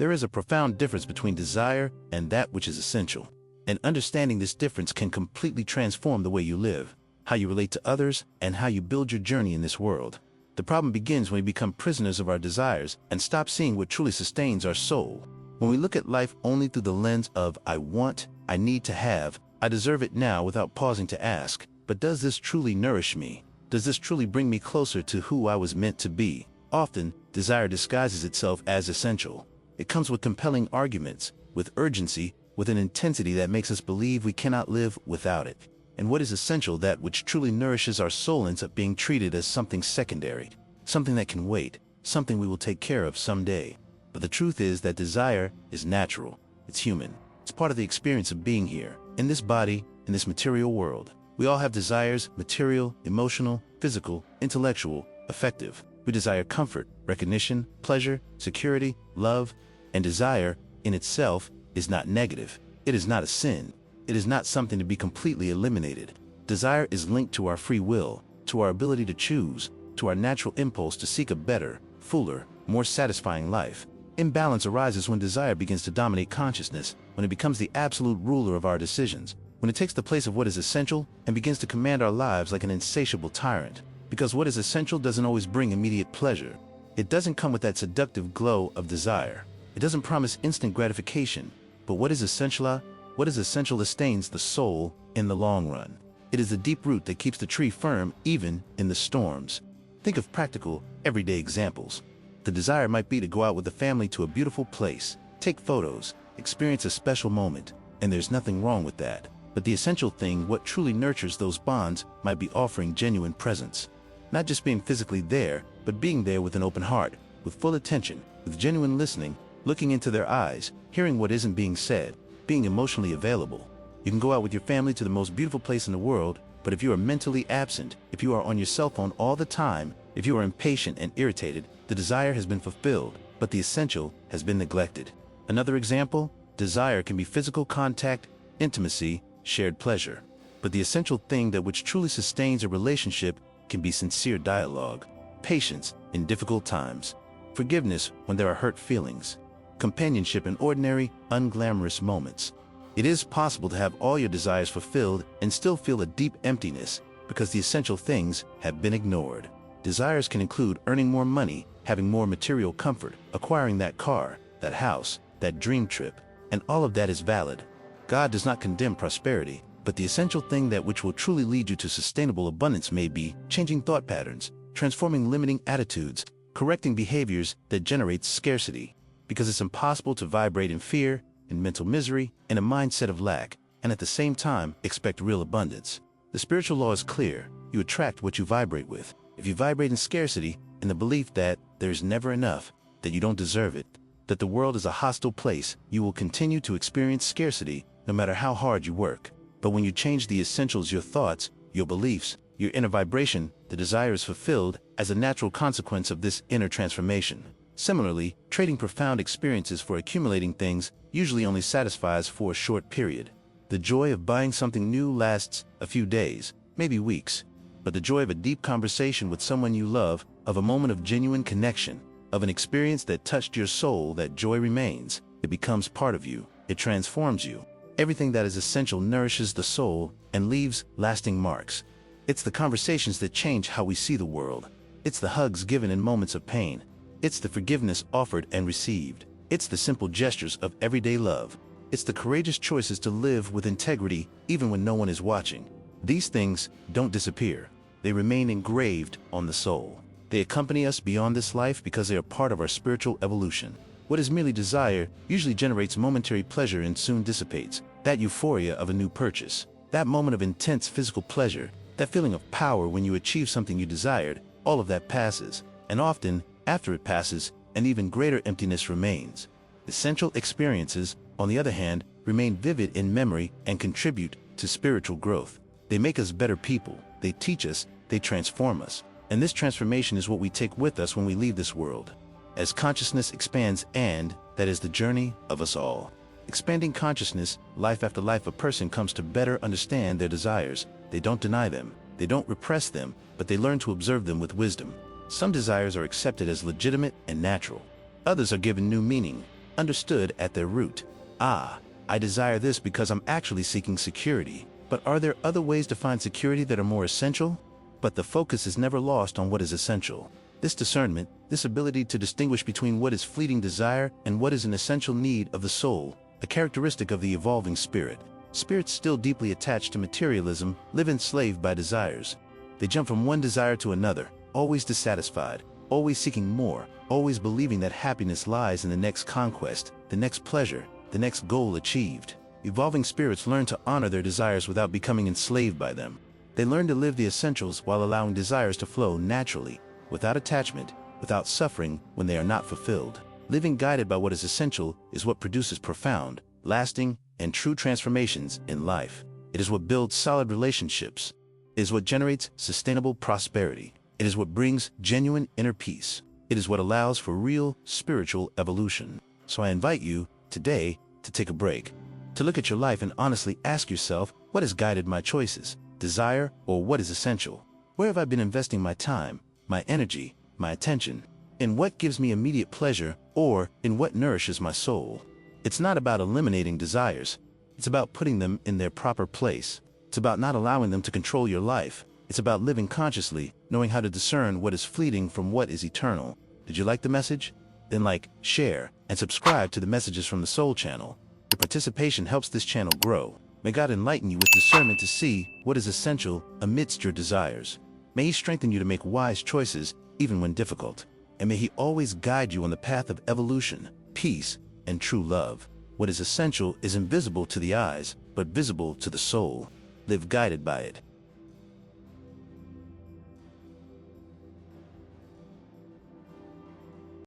There is a profound difference between desire and that which is essential. And understanding this difference can completely transform the way you live, how you relate to others, and how you build your journey in this world. The problem begins when we become prisoners of our desires and stop seeing what truly sustains our soul. When we look at life only through the lens of I want, I need to have, I deserve it now, without pausing to ask, but does this truly nourish me? Does this truly bring me closer to who I was meant to be? Often, desire disguises itself as essential. It comes with compelling arguments, with urgency, with an intensity that makes us believe we cannot live without it. And what is essential, that which truly nourishes our soul, ends up being treated as something secondary, something that can wait, something we will take care of someday. But the truth is that desire is natural, it's human, it's part of the experience of being here, in this body, in this material world. We all have desires: material, emotional, physical, intellectual, affective. We desire comfort, recognition, pleasure, security, love, and desire in itself is not negative. It is not a sin. It is not something to be completely eliminated. Desire is linked to our free will, to our ability to choose, to our natural impulse to seek a better, fuller, more satisfying life. Imbalance arises when desire begins to dominate consciousness, when it becomes the absolute ruler of our decisions, when it takes the place of what is essential and begins to command our lives like an insatiable tyrant. Because what is essential doesn't always bring immediate pleasure. It doesn't come with that seductive glow of desire. It doesn't promise instant gratification. But what is essential sustains the soul in the long run. It is the deep root that keeps the tree firm even in the storms. Think of practical, everyday examples. The desire might be to go out with the family to a beautiful place, take photos, experience a special moment, and there's nothing wrong with that. But the essential thing, what truly nurtures those bonds, might be offering genuine presence. Not just being physically there, but being there with an open heart, with full attention, with genuine listening, looking into their eyes, hearing what isn't being said, being emotionally available. You can go out with your family to the most beautiful place in the world, but if you are mentally absent, if you are on your cell phone all the time, if you are impatient and irritated, the desire has been fulfilled, but the essential has been neglected. Another example, desire can be physical contact, intimacy, shared pleasure. But the essential thing, that which truly sustains a relationship, can be sincere dialogue, patience in difficult times, forgiveness when there are hurt feelings, companionship in ordinary, unglamorous moments. It is possible to have all your desires fulfilled and still feel a deep emptiness because the essential things have been ignored. Desires can include earning more money, having more material comfort, acquiring that car, that house, that dream trip, and all of that is valid. God does not condemn prosperity, but the essential thing, that which will truly lead you to sustainable abundance, may be changing thought patterns, transforming limiting attitudes, correcting behaviors that generate scarcity. Because it's impossible to vibrate in fear, in mental misery, in a mindset of lack, and at the same time expect real abundance. The spiritual law is clear: you attract what you vibrate with. If you vibrate in scarcity, in the belief that there is never enough, that you don't deserve it, that the world is a hostile place, you will continue to experience scarcity no matter how hard you work. But when you change the essentials, your thoughts, your beliefs, your inner vibration, the desire is fulfilled as a natural consequence of this inner transformation. Similarly, trading profound experiences for accumulating things usually only satisfies for a short period. The joy of buying something new lasts a few days, maybe weeks. But the joy of a deep conversation with someone you love, of a moment of genuine connection, of an experience that touched your soul, that joy remains. It becomes part of you. It transforms you. Everything that is essential nourishes the soul and leaves lasting marks. It's the conversations that change how we see the world. It's the hugs given in moments of pain. It's the forgiveness offered and received. It's the simple gestures of everyday love. It's the courageous choices to live with integrity even when no one is watching. These things don't disappear. They remain engraved on the soul. They accompany us beyond this life because they are part of our spiritual evolution. What is merely desire usually generates momentary pleasure and soon dissipates. That euphoria of a new purchase, that moment of intense physical pleasure, that feeling of power when you achieve something you desired, all of that passes. And often, after it passes, an even greater emptiness remains. Essential experiences, on the other hand, remain vivid in memory and contribute to spiritual growth. They make us better people. They teach us. They transform us. And this transformation is what we take with us when we leave this world. As consciousness expands, and that is the journey of us all. Expanding consciousness, life after life, a person comes to better understand their desires. They don't deny them. They don't repress them, but they learn to observe them with wisdom. Some desires are accepted as legitimate and natural. Others are given new meaning. understood at their root. Ah, I desire this because I'm actually seeking security. But are there other ways to find security that are more essential? But the focus is never lost on what is essential. This discernment, this ability to distinguish between what is fleeting desire and what is an essential need of the soul, a characteristic of the evolving spirit. Spirits still deeply attached to materialism live enslaved by desires. They jump from one desire to another, always dissatisfied, always seeking more, always believing that happiness lies in the next conquest, the next pleasure, the next goal achieved. Evolving spirits learn to honor their desires without becoming enslaved by them. They learn to live the essentials while allowing desires to flow naturally, without attachment, without suffering when they are not fulfilled. Living guided by what is essential is what produces profound, lasting, and true transformations in life. It is what builds solid relationships. It is what generates sustainable prosperity. It is what brings genuine inner peace. It is what allows for real spiritual evolution. So I invite you, today, to take a break, to look at your life and honestly ask yourself, what has guided my choices, desire, or what is essential? Where have I been investing my time, my energy, my attention? In what gives me immediate pleasure, or in what nourishes my soul? It's not about eliminating desires. It's about putting them in their proper place. It's about not allowing them to control your life. It's about living consciously, knowing how to discern what is fleeting from what is eternal. Did you like the message? Then like, share, and subscribe to the Messages from the Soul channel. Your participation helps this channel grow. May God enlighten you with discernment to see what is essential amidst your desires. May He strengthen you to make wise choices, even when difficult. And may He always guide you on the path of evolution, peace, and true love. What is essential is invisible to the eyes, but visible to the soul. Live guided by it.